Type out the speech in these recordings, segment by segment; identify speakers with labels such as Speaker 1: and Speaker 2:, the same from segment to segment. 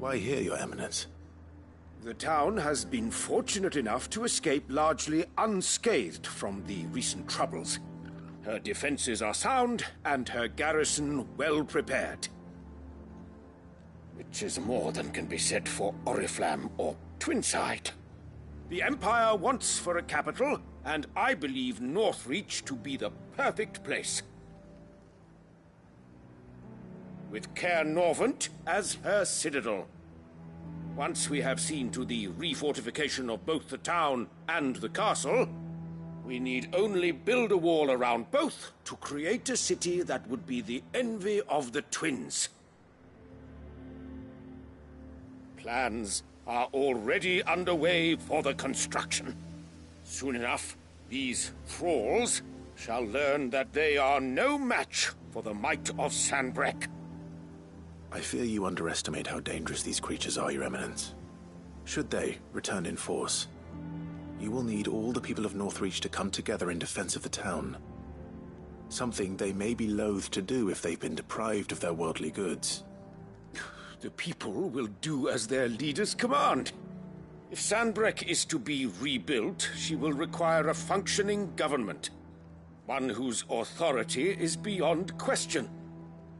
Speaker 1: Why here, Your Eminence?
Speaker 2: The town has been fortunate enough to escape largely unscathed from the recent troubles. Her defenses are sound, and her garrison well prepared. Which is more than can be said for Oriflamme or Twinside. The Empire wants for a capital, and I believe Northreach to be the perfect place. With Caer Norvent as her citadel. Once we have seen to the refortification of both the town and the castle, we need only build a wall around both to create a city that would be the envy of the twins. Plans are already underway for the construction. Soon enough, these thralls shall learn that they are no match for the might of Sanbreque.
Speaker 1: I fear you underestimate how dangerous these creatures are, Your Eminence. Should they return in force, you will need all the people of Northreach to come together in defense of the town. Something they may be loath to do if they've been deprived of their worldly goods.
Speaker 2: The people will do as their leaders command. If Sanbreque is to be rebuilt, she will require a functioning government. One whose authority is beyond question.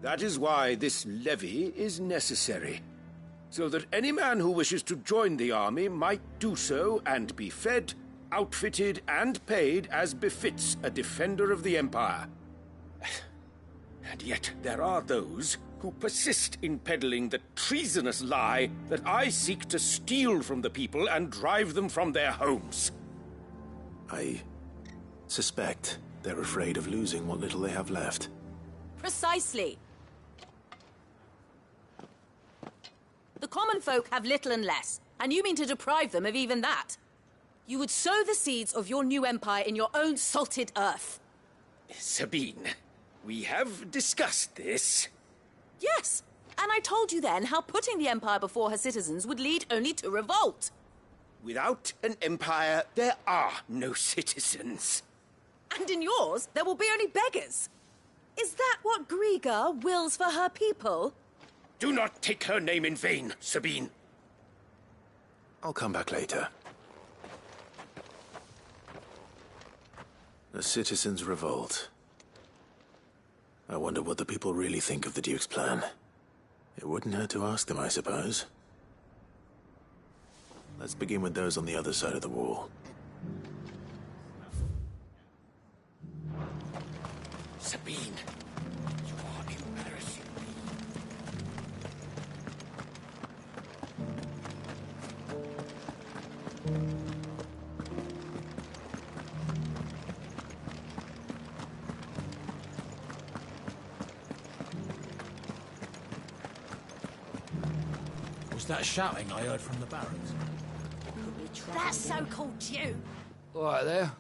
Speaker 2: That is why this levy is necessary. So that any man who wishes to join the army might do so and be fed, outfitted, and paid as befits a defender of the Empire. And yet there are those who persist in peddling the treasonous lie that I seek to steal from the people and drive them from their homes.
Speaker 1: I suspect they're afraid of losing what little they have left.
Speaker 3: Precisely. The common folk have little and less, and you mean to deprive them of even that. You would sow the seeds of your new empire in your own salted earth.
Speaker 2: Sabine, we have discussed this.
Speaker 3: Yes, and I told you then how putting the empire before her citizens would lead only to revolt.
Speaker 2: Without an empire, there are no citizens.
Speaker 3: And in yours, there will be only beggars. Is that what Griga wills for her people?
Speaker 2: Do not take her name in vain, Sabine.
Speaker 1: I'll come back later. The citizens revolt. I wonder what the people really think of the Duke's plan. It wouldn't hurt to ask them, I suppose. Let's begin with those on the other side of the wall.
Speaker 2: Sabine, you are embarrassing me.
Speaker 4: Was that shouting I heard from the barracks?
Speaker 3: That so-called Jew.
Speaker 5: All right there.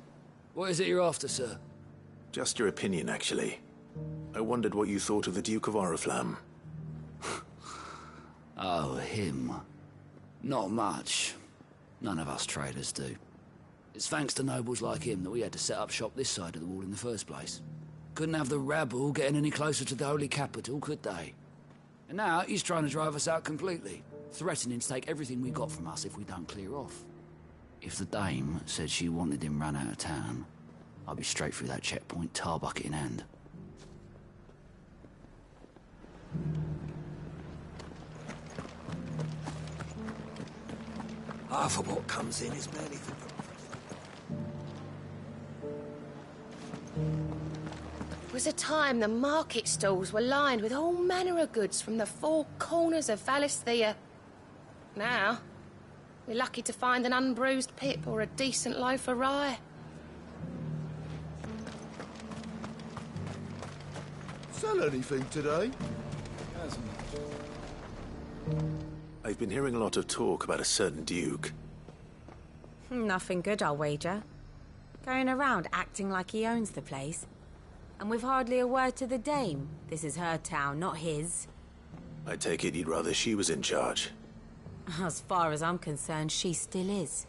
Speaker 5: What is it you're after, sir?
Speaker 1: Just your opinion, actually. I wondered what you thought of the Duke of Oriflamme.
Speaker 5: Oh, him. Not much. None of us traders do. It's thanks to nobles like him that we had to set up shop this side of the wall in the first place. Couldn't have the rabble getting any closer to the holy capital, could they? And now he's trying to drive us out completely, threatening to take everything we got from us if we don't clear off. If the dame said she wanted him run out of town, I'd be straight through that checkpoint, tar bucket in hand.
Speaker 6: Half of what comes in is barely for...
Speaker 7: There was a time the market stalls were lined with all manner of goods from the four corners of Valisthea. Now, we're lucky to find an unbruised pip or a decent loaf of rye.
Speaker 6: Sell anything today?
Speaker 1: I've been hearing a lot of talk about a certain Duke.
Speaker 8: Nothing good, I'll wager. Going around acting like he owns the place. And with hardly a word to the dame. This is her town, not his.
Speaker 1: I take it you'd rather she was in charge.
Speaker 8: As far as I'm concerned, she still is.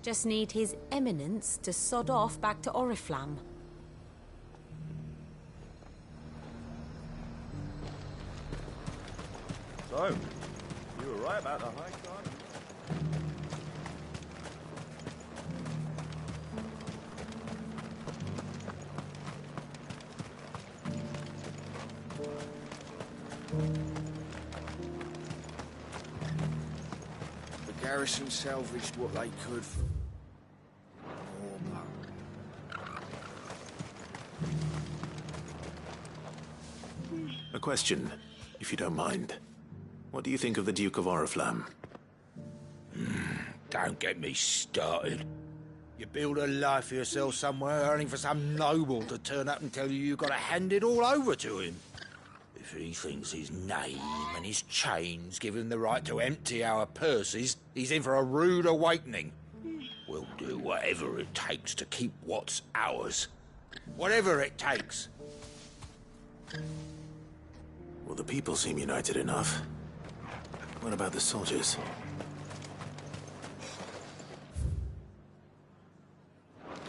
Speaker 8: Just need his eminence to sod off back to Oriflamme.
Speaker 9: So, you were right
Speaker 6: that about the high time?
Speaker 2: The garrison salvaged what they could from
Speaker 1: A question, if you don't mind. What do you think of the Duke of Oriflamme?
Speaker 4: Don't get me started. You build a life for yourself somewhere, earning for some noble to turn up and tell you you've got to hand it all over to him. If he thinks his name and his chains give him the right to empty our purses, he's in for a rude awakening. We'll do whatever it takes to keep what's ours. Whatever it takes.
Speaker 1: Well, the people seem united enough. What about the soldiers?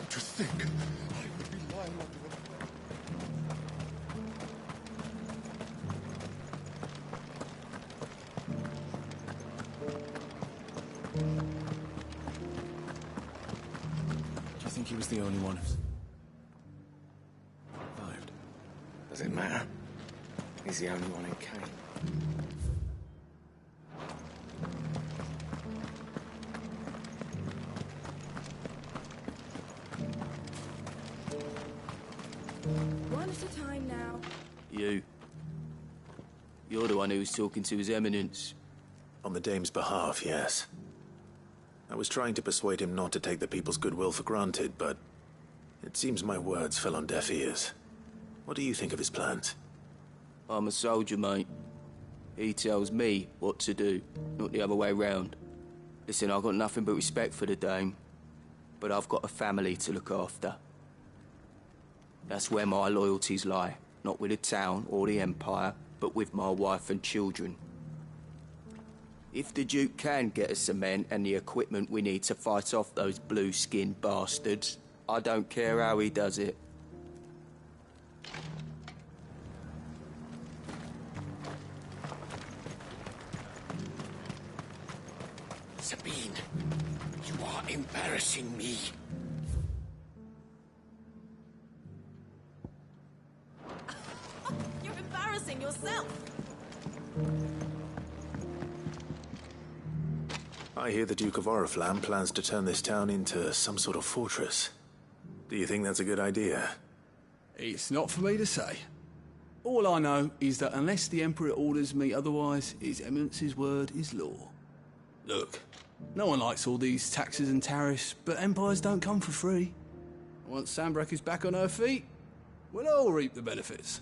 Speaker 6: To think I would be lying under
Speaker 9: Do you think he was the only one who's survived?
Speaker 2: Does it matter? He's the only one who came.
Speaker 10: One at a time now.
Speaker 11: You. You're the one who was talking to His Eminence.
Speaker 1: On the Dame's behalf, yes. I was trying to persuade him not to take the people's goodwill for granted, but it seems my words fell on deaf ears. What do you think of his plans?
Speaker 11: I'm a soldier, mate. He tells me what to do, not the other way round. Listen, I've got nothing but respect for the Dame, but I've got a family to look after. That's where my loyalties lie, not with the town or the Empire, but with my wife and children. If the Duke can get us the men and the equipment we need to fight off those blue-skinned bastards, I don't care how he does it.
Speaker 2: Sabine, you are embarrassing me.
Speaker 3: You're embarrassing yourself.
Speaker 1: I hear the Duke of Oriflamme plans to turn this town into some sort of fortress. Do you think that's a good idea?
Speaker 9: It's not for me to say. All I know is that unless the Emperor orders me otherwise, His Eminence's word is law. Look, no one likes all these taxes and tariffs, but empires don't come for free. Once Sanbreque is back on her feet, we'll all reap the benefits.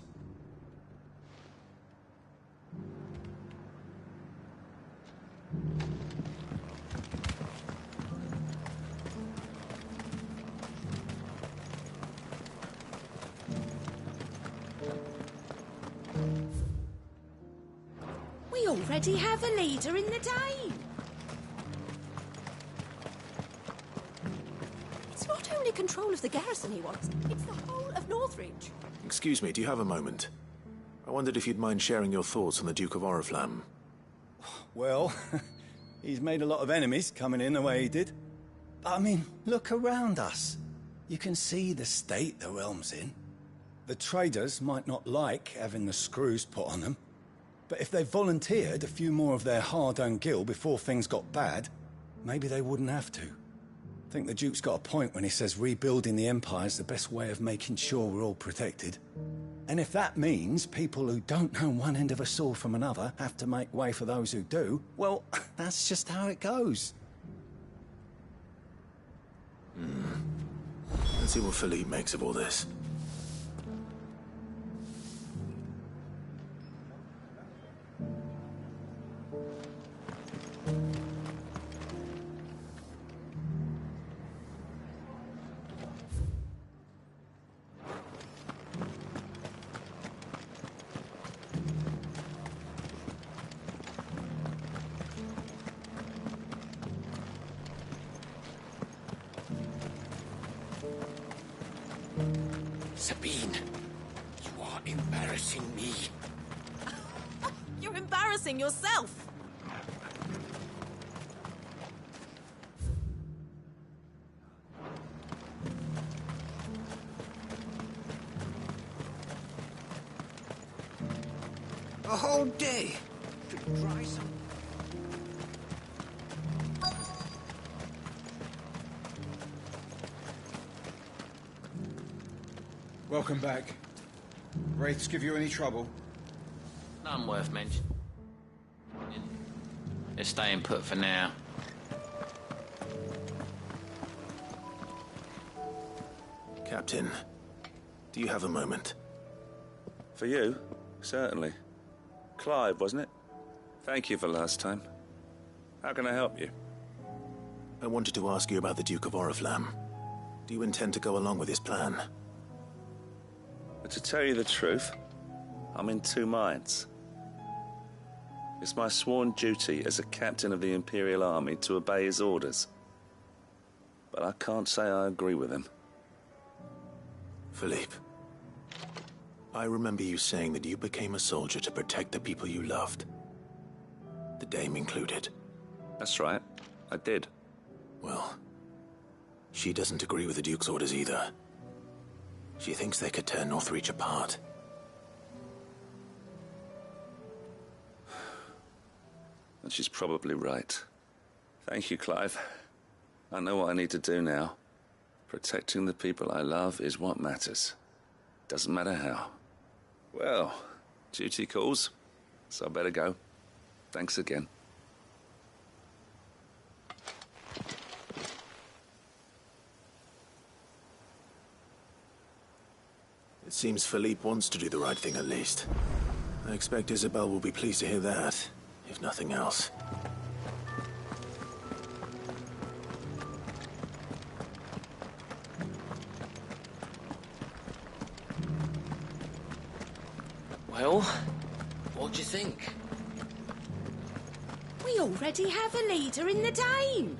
Speaker 10: We already have a leader in the Dane.
Speaker 3: It's not only control of the garrison he wants, it's the whole of Northridge.
Speaker 1: Excuse me, do you have a moment? I wondered if you'd mind sharing your thoughts on the Duke of Oriflamme.
Speaker 12: Well, he's made a lot of enemies coming in the way he did. I mean, look around us. You can see the state the realm's in. The traders might not like having the screws put on them, but if they volunteered a few more of their hard-earned gil before things got bad, maybe they wouldn't have to. I think the Duke's got a point when he says rebuilding the Empire's the best way of making sure we're all protected. And if that means people who don't know one end of a sword from another have to make way for those who do, well, that's just how it goes.
Speaker 1: Let's see what Philippe makes of all this.
Speaker 2: Sabine, you are embarrassing me.
Speaker 3: You're embarrassing yourself.
Speaker 4: A whole day. Could try some.
Speaker 13: Welcome back. Wraiths give you any trouble?
Speaker 14: None worth mentioning. They're staying put for now.
Speaker 1: Captain, do you have a moment?
Speaker 15: For you? Certainly. Clive, wasn't it? Thank you for last time. How can I help you?
Speaker 1: I wanted to ask you about the Duke of Oriflamme. Do you intend to go along with his plan?
Speaker 15: But to tell you the truth, I'm in two minds. It's my sworn duty as a captain of the Imperial Army to obey his orders. But I can't say I agree with him.
Speaker 1: Philippe, I remember you saying that you became a soldier to protect the people you loved. The Dame included.
Speaker 15: That's right, I did.
Speaker 1: Well, she doesn't agree with the Duke's orders either. She thinks they could tear Northreach apart.
Speaker 15: And she's probably right. Thank you, Clive. I know what I need to do now. Protecting the people I love is what matters. Doesn't matter how. Well, duty calls, so I better go. Thanks again.
Speaker 1: It seems Philippe wants to do the right thing at least. I expect Isabel will be pleased to hear that, if nothing else.
Speaker 14: Well, what do you think?
Speaker 10: We already have a leader in the Dame.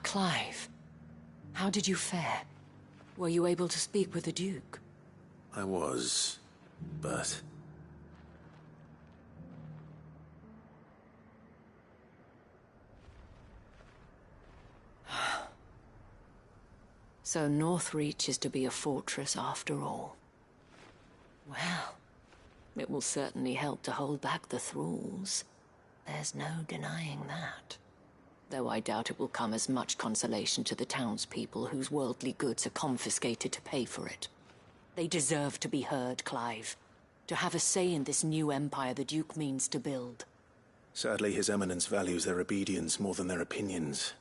Speaker 3: Clive, how did you fare? Were you able to speak with the Duke?
Speaker 1: I was, but...
Speaker 3: So Northreach is to be a fortress after all. Well, it will certainly help to hold back the thralls. There's no denying that. Though I doubt it will come as much consolation to the townspeople whose worldly goods are confiscated to pay for it. They deserve to be heard, Clive. To have a say in this new empire the Duke means to build.
Speaker 1: Sadly, His Eminence values their obedience more than their opinions,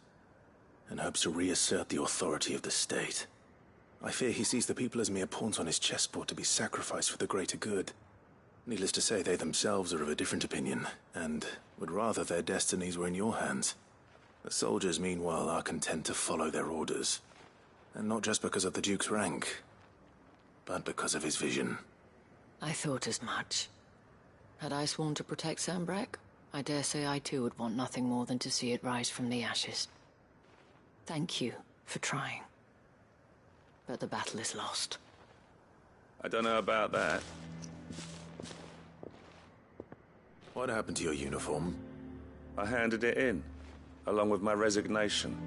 Speaker 1: and hopes to reassert the authority of the state. I fear he sees the people as mere pawns on his chessboard to be sacrificed for the greater good. Needless to say, they themselves are of a different opinion, and would rather their destinies were in your hands. The soldiers, meanwhile, are content to follow their orders. And not just because of the Duke's rank, but because of his vision.
Speaker 3: I thought as much. Had I sworn to protect Sanbreque, I dare say I too would want nothing more than to see it rise from the ashes. Thank you for trying. But the battle is lost.
Speaker 15: I don't know about that.
Speaker 1: What happened to your uniform?
Speaker 15: I handed it in, along with my resignation.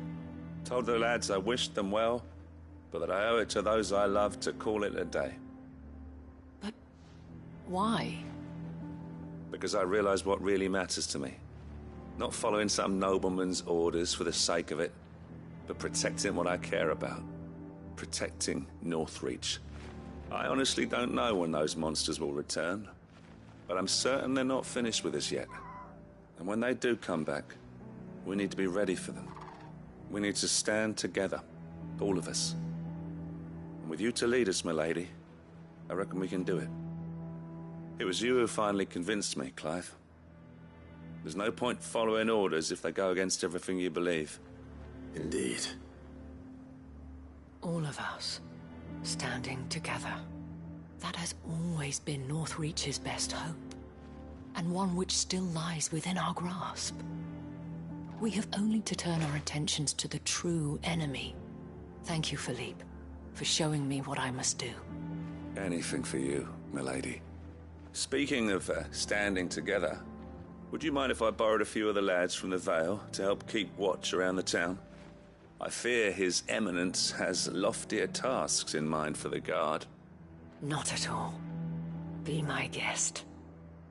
Speaker 15: Told the lads I wished them well, but that I owe it to those I love to call it a day.
Speaker 3: But why?
Speaker 15: Because I realized what really matters to me. Not following some nobleman's orders for the sake of it, but protecting what I care about. Protecting Northreach. I honestly don't know when those monsters will return, but I'm certain they're not finished with us yet. And when they do come back, we need to be ready for them. We need to stand together, all of us. And with you to lead us, milady, I reckon we can do it. It was you who finally convinced me, Clive. There's no point following orders if they go against everything you believe.
Speaker 1: Indeed.
Speaker 3: All of us, standing together. That has always been Northreach's best hope, and one which still lies within our grasp. We have only to turn our attentions to the true enemy. Thank you, Philippe, for showing me what I must do.
Speaker 15: Anything for you, milady. Speaking of standing together, would you mind if I borrowed a few of the lads from the Vale to help keep watch around the town? I fear His Eminence has loftier tasks in mind for the guard.
Speaker 3: Not at all. Be my guest.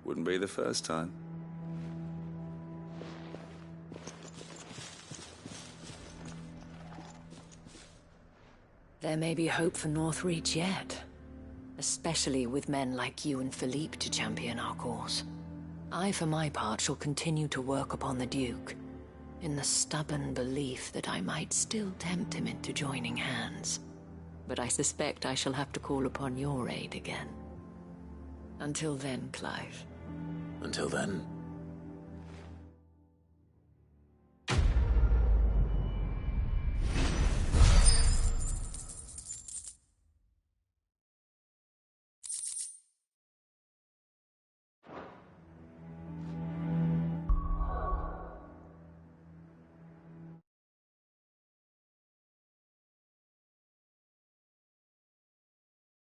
Speaker 15: Wouldn't be the first time.
Speaker 3: There may be hope for Northreach yet. Especially with men like you and Philippe to champion our cause. I, for my part, shall continue to work upon the Duke, in the stubborn belief that I might still tempt him into joining hands. But I suspect I shall have to call upon your aid again. Until then, Clive.
Speaker 1: Until then,